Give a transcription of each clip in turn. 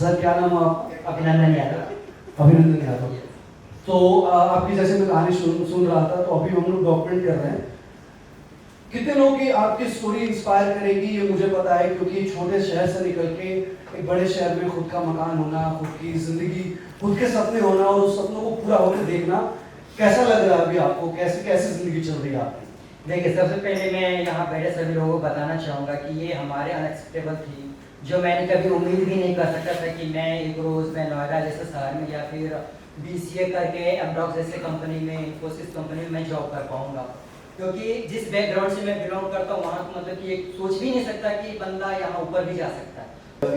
Sir क्या नाम है आप? अभिनंदन यादव। अभिनंदन यादव। तो आपकी जैसे मैं कहानी सुन रहा था, तो अभी हम लोग डॉक्यूमेंट कर रहे हैं। कितने लोगों की आपकी स्टोरी इंस्पायर करेगी ये मुझे पता है, क्योंकि छोटे शहर से निकल के एक बड़े शहर में खुद का मकान होना, खुद की जिंदगी, खुद के सपने होना और उस सपनों को पूरा होकर देखना, कैसा लग रहा है अभी आपको? कैसे कैसे जिंदगी चल रही है आपकी? देखिए, सबसे पहले मैं यहाँ बैठे सभी लोगों को बताना चाहूँगा कि ये हमारे अनएक्सपेक्टेबल थी, जो मैंने कभी उम्मीद भी नहीं कर सकता था कि मैं एक रोज़ मैं नोएडा जैसे शहर में या फिर BCA करके एमडॉक जैसे कंपनी में, इन्फोसिस कंपनी में मैं जॉब कर पाऊँगा। क्योंकि जिस बैकग्राउंड से मैं बिलोंग करता हूँ वहाँ तो मतलब कि एक सोच भी नहीं सकता कि बंदा यहाँ ऊपर भी जा सकता है।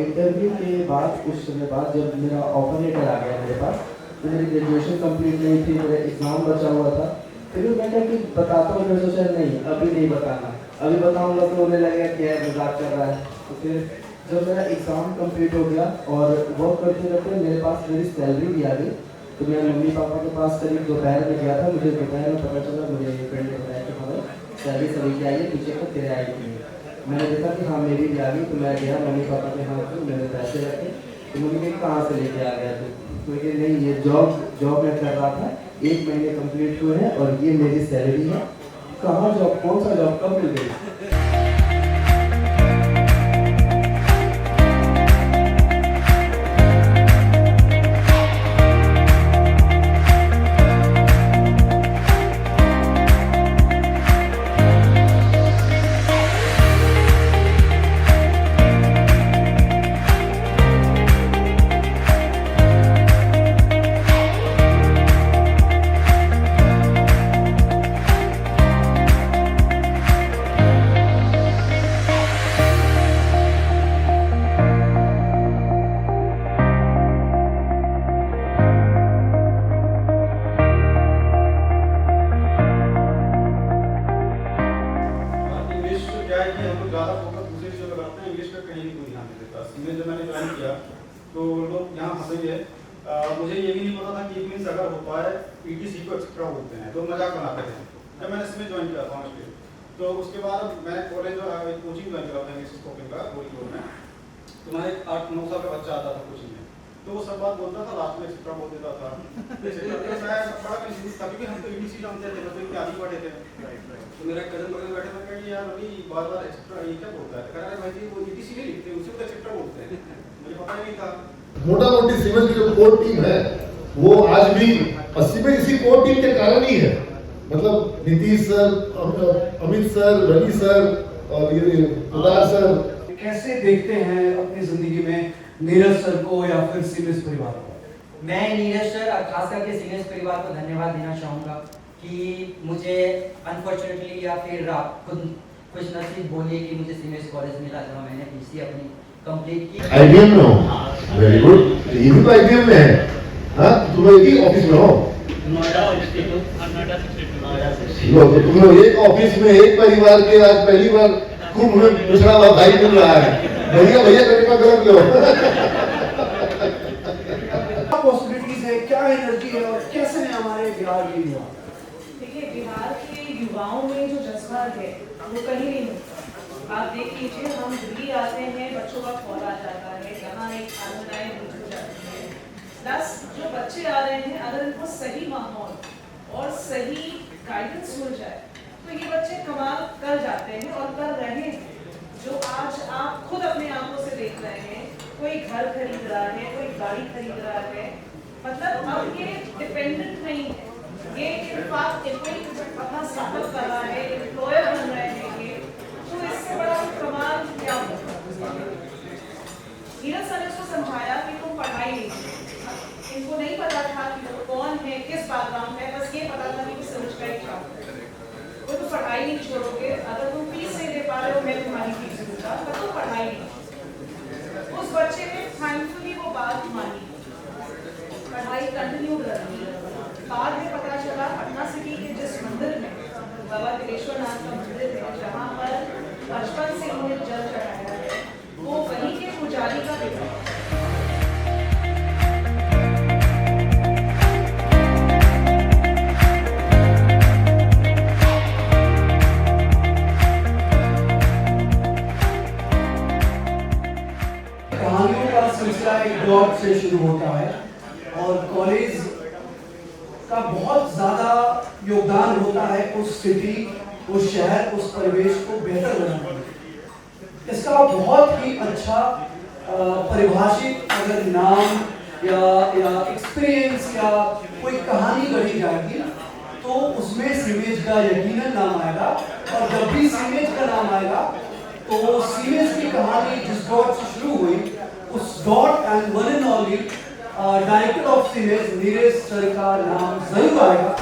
इंटरव्यू के बाद कुछ समय बाद जब मेरा ऑफर लेटर आ गया मेरे पास, तो मेरी ग्रेजुएशन कंप्लीट नहीं थी, मेरा एग्ज़ाम बचा हुआ था। फिर भी मैंने कि बताता हूँ, मैंने सोचा नहीं अभी नहीं बताना, अभी बताऊँगा तो उन्हें लगेगा कि यार मजाक कर रहा है। तो फिर जब मेरा एग्ज़ाम कंप्लीट हो गया और वर्क करते करते मेरे पास मेरी सैलरी भी आ गई, तो मैं मम्मी पापा के पास करीब दोपहर में गया था। मुझे दोपहर में पता चला, मुझे फ्रेंड ने बताया कि हमें सैलरी सभी की आई है, पीछे को तेरे आई नहीं। मैंने देखा कि हाँ मेरी भी आ गई, तो मैं गया मम्मी पापा के हाथ में, मैंने पैसे रखे। तो मम्मी ने कहाँ से लेके आ गया तो ये नहीं, ये जॉब मैं कर रहा था, 1 महीने कंप्लीट हुए हैं और ये मेरी सैलरी है। कहाँ जॉब, कौन सा जॉब, कब मिल गई? तो लोग यहाँ फंसेंगे। मुझे ये भी नहीं पता था कि मीन्स अगर होता है ETC को एक्स्ट्रा बोलते हैं, लोग मजाक बनाते थे। जब मैंने इसमें ज्वाइन किया था ऑनेस्टली, तो उसके बाद मैंने कॉलेज और कोचिंग ज्वाइन करा था इंग्लिश स्पोकन का गोरखपुर में। तो मैंने 8-9 साल का बच्चा आता था कोचिंग में, तो वो सब बात बोलता था, लास्ट में एक्स्ट्रा बोल देता था। तो मैं बड़ा कंफ्यूज था क्योंकि हम तो ETC जानते थे, मतलब कि आदि पढ़े थे। तो मेरा कजन बगल बैठे था कि यार अभी बार-बार एक्स्ट्रा ये क्या बोलता है? कह रहा है भाई वो ETC नहीं लिखते, उसे तो एक्स्ट्रा बोलते हैं। मुझे पता ही नहीं था। मोटा मोटी सिविल की जो कोर टीम है वो आज भी सिविल इसी कोर टीम के कारण ही है। मतलब Nitish sir, Amit sir, Ravi sir और ये उदार सर। कैसे देखते हैं अपनी जिंदगी में नीरज सर को या फिर सीमेंस परिवार को? मैं नीरज सर और खास करके सीमेंस परिवार को धन्यवाद देना चाहूँगा कि मुझे अनफॉर्चुनेटली या फिर खुद कुछ नसीब बोलिए कि मुझे सीमेंस कॉलेज मिला, जहाँ मैंने BCA अपनी कंप्लीट की। IBM में हो? Very good. ये भी तो IBM में है। हाँ, तुम एक ही ऑफिस में हो? नोएडा 62, नोएडा 62। लो, तो तुम लोग एक ऑफिस में एक परिवार के आज पहली बार खूब हमें दूसरा भाई मिल रहा है। भैया भैया करने का गलत लो। क्या पॉसिबिलिटीज है, क्या एनर्जी है और कैसे हमारे बिहार के युवा? देखिए, बिहार के युवाओं में जो जज्बा है वो कहीं नहीं मिलता। आप देख लीजिए, हम दिल्ली आते हैं, बच्चों का कॉल आ जाता है, यहाँ एक आनंदाएं हो जाती है। प्लस जो बच्चे आ रहे हैं, अगर इनको सही माहौल और सही गाइडेंस मिल जाए तो ये बच्चे कमाल कर जाते हैं और कर रहे हैं। जो आज आप खुद अपने आंखों से देख रहे हैं, कोई घर खरीद रहा है, कोई गाड़ी खरीद रहा है, मतलब अब ये डिपेंडेंट नहीं है, ये इनफैक्ट अपना स्टार्टअप कर रहा है, एम्प्लॉयर बन रहे हैं ये। तो इससे बड़ा कमाल क्या होगा? नीरज सर ने उसको समझाया कि तुम पढ़ाई नहीं, इनको नहीं पता था कि वो कौन है, किस बैकग्राउंड है, बस ये पता था कि वो समझ गए क्या वो तो पढ़ाई नहीं छोड़ोगे। अगर तुम फीस नहीं दे पा रहे हो, मैं तुम्हारी फीस दूंगा, पर तुम पढ़ाई नहीं। उस बच्चे ने थैंकफुली वो बात मानी, पढ़ाई कंटिन्यू रखी। बाद में पता चला पटना सिटी के जिस मंदिर में बाबा तिलेश्वर नाथ का मंदिर है, जहाँ पर बचपन से उन्हें जल चढ़ाया है, वो वहीं के पुजारी का बेटा है। एक डॉट से शुरू होता है और कॉलेज का बहुत ज़्यादा योगदान होता है उस सिटी, उस शहर, उस परिवेश को बेहतर बनाने में। इसका बहुत ही अच्छा परिभाषित अगर नाम या एक्सपीरियंस या कोई कहानी गढ़ी जाएगी तो उसमें सीमेज का यकीनन नाम आएगा। और जब भी सीमेज का नाम आएगा तो सीमेज की कहानी जिस डॉट से शुरू हुई उस डॉट and one and only director of CIMAGE Neeraj sir का नाम जरूर आएगा।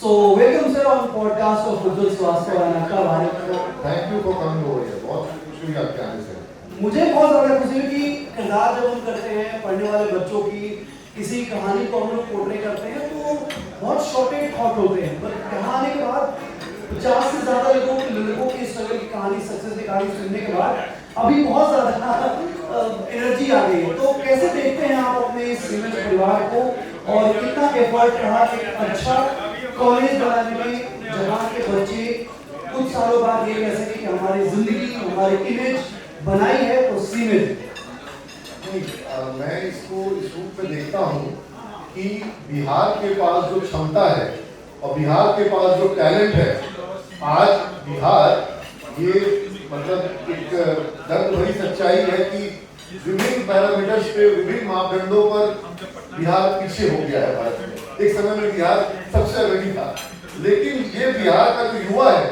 So welcome sir on podcast of Ujjwal Srivastava and aka Bharat. Thank you for coming over here, बहुत खुशी हुई आपके आने से। मुझे बहुत ज़्यादा खुशी हुई कि किरदार जब हम करते हैं पढ़ने वाले बच्चों की, किसी कहानी को हम लोग पोर्ट्रे करते हैं तो बहुत शॉर्टेड थॉट होते हैं, पर यहाँ आने के बाद 50 से ज़्यादा लड़कों की स्ट्रगल की कहानी, सक्सेस की कहानी सुनने के बाद अभी बहुत ज़्यादा एनर्जी आ गई है। तो कैसे देखते हैं आप अपने इस सीमेज परिवार को और कितना एफर्ट रहा एक अच्छा कॉलेज बनाने में, जहाँ के बच्चे कुछ सालों बाद ये कह सके कि हमारी जिंदगी, हमारी इमेज बनाई है तो सीमेज। मैं इसको इस रूप में देखता हूँ कि बिहार के पास जो क्षमता है और बिहार के पास जो टैलेंट है, आज बिहार ये मतलब एक दर्द भरी सच्चाई है कि विभिन्न पैरामीटर्स पे, विभिन्न मापदंडों पर बिहार पीछे हो गया है भारत में। एक समय में बिहार सबसे अग्रणी था, लेकिन ये बिहार का जो युवा है,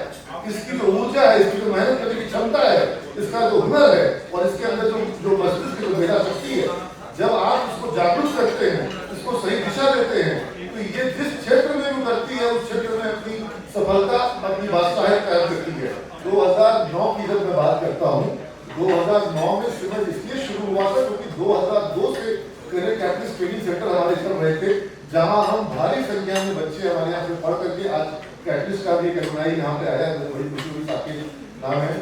इसकी जो ऊर्जा है, इसकी जो मेहनत करने की क्षमता है, इसका जो हुनर है और इसके अंदर जो मस्तिष्क की जो मेधा शक्ति है, जब आप इसको जागरूक करते हैं, इसको सही दिशा देते हैं, तो ये जिस क्षेत्र में भी करती है उस क्षेत्र में अपनी सफलता, अपनी बादशाहियत कायम करती है। 2009 की जब मैं बात करता हूँ, 2009 में सीमेज इसलिए शुरू हुआ था क्योंकि 2002 से कैटलिस्ट ट्रेनिंग सेंटर हमारे चल रहे थे, जहाँ हम भारी संख्या में बच्चे हमारे यहाँ से पढ़ करके आज कैटलिस्ट का भी एक एलुमनाई यहाँ पे आया है, बड़ी खुशी हुई, आपके नाम है।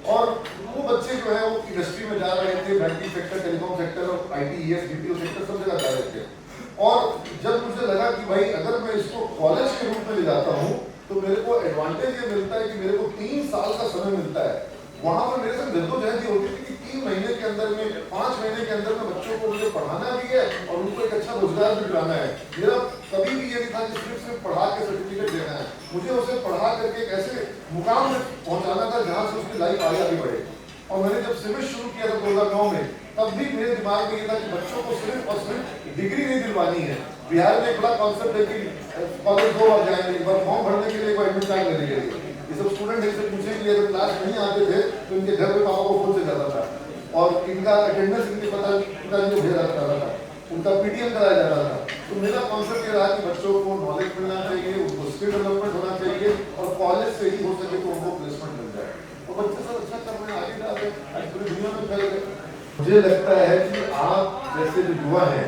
और वो बच्चे जो है वो इंडस्ट्री में जा रहे थे, बैंकिंग सेक्टर, टेलीकॉम सेक्टर और ITES, BPO सेक्टर सब जगह जा रहे थे। और जब मुझे लगा कि भाई अगर मैं इसको कॉलेज के रूप में ले जाता हूँ तो मेरे को एडवांटेज ये मिलता है कि मेरे को 3 साल का समय मिलता है। वहाँ पर मेरे साथ जद्दोजहद ये होती थी कि 3 महीने के अंदर में, 5 महीने के अंदर में बच्चों को मुझे पढ़ाना भी है और उनको एक अच्छा रोजगार भी दिलाना है। मेरा कभी भी ये नहीं था कि सिर्फ पढ़ा के सर्टिफिकेट देना है, मुझे उसे पढ़ा करके एक ऐसे मुकाम में पहुंचाना था जहाँ से उसकी लाइफ आगे बढ़े। और मैंने जब सीमेज शुरू किया था 2009 में, तब भी मेरे दिमाग में ये था कि बच्चों को सिर्फ और सिर्फ डिग्री नहीं दिलवानी है। बिहार में एक बड़ा कॉन्सेप्ट है कि कॉलेज 2 बार जाएंगे, एक बार फॉर्म भरने के लिए, एक बार एडमिट कार्ड लेने के लिए। ये सब स्टूडेंट इनसे पूछने के लिए जब क्लास नहीं आते थे तो इनके घर में पापा को खुद से जाता था और इनका अटेंडेंस इनके पिताजी को भेजा जाता था, उनका PTM कराया जाता था। तो मेरा कॉन्सेप्ट ये रहा कि बच्चों को नॉलेज मिलना चाहिए, उनको स्किल डेवलपमेंट होना चाहिए और कॉलेज से ही हो सके तो उनको प्लेसमेंट मिल जाए। तो बच्चे सब अच्छा कर रहे हैं, आगे जा रहे हैं, आज पूरी दुनिया में फैल गए। मुझे लगता है कि आप जैसे जो युवा हैं,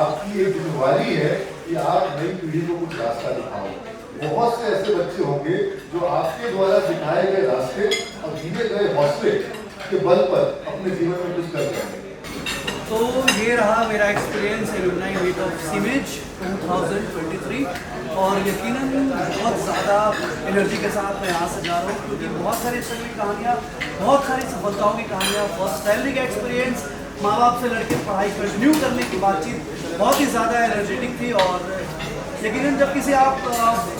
आपकी एक जिम्मेवारी है कि आप नई पीढ़ी को कुछ रास्ता दिखाओ। बहुत से ऐसे बच्चे होंगे जो आपके द्वारा दिखाए गए रास्ते और दिए गए हौसले के बल पर अपने जीवन में कुछ कर रहे हैं। तो ये रहा मेरा एक्सपीरियंस एलुमनाई मीट ऑफ सीमेज 2023 और यकीनन बहुत ज़्यादा एनर्जी के साथ मैं यहाँ से जा रहा हूँ क्योंकि बहुत सारी स्ट्रगल की कहानियाँ, बहुत सारी सफलताओं की कहानियाँ, फर्स्ट सैलरी का एक्सपीरियंस, माँ बाप से लड़के पढ़ाई कंटिन्यू करने की बातचीत बहुत ही ज़्यादा एनर्जेटिक थी। और यकीनन जब किसी आप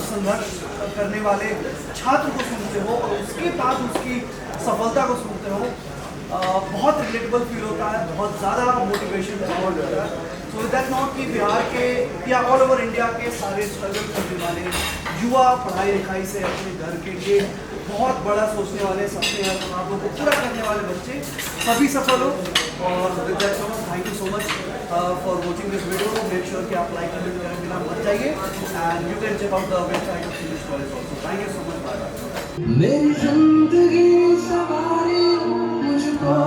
संघर्ष करने वाले छात्र को सुनते हो और उसके बाद उसकी सफलता को सुनते हो, बहुत रिलेटेबल फील होता है, बहुत ज़्यादा मोटिवेशन होता है। सो दैट नॉट कि बिहार के या ऑल ओवर इंडिया के सारे स्ट्रगल करने वाले युवा, पढ़ाई लिखाई से अपने घर के लिए बहुत बड़ा सोचने वाले, सपने या ख्वाबों को पूरा करने वाले बच्चे सभी सफल हो। और thank you so much for watching this video. Make sure कि आप लाइक कमेंट करें बिना मत जाइए and you can check out the website of CIMAGE college also. Thank you so much. Bye bye. मेरी जिंदगी सवारी मुझको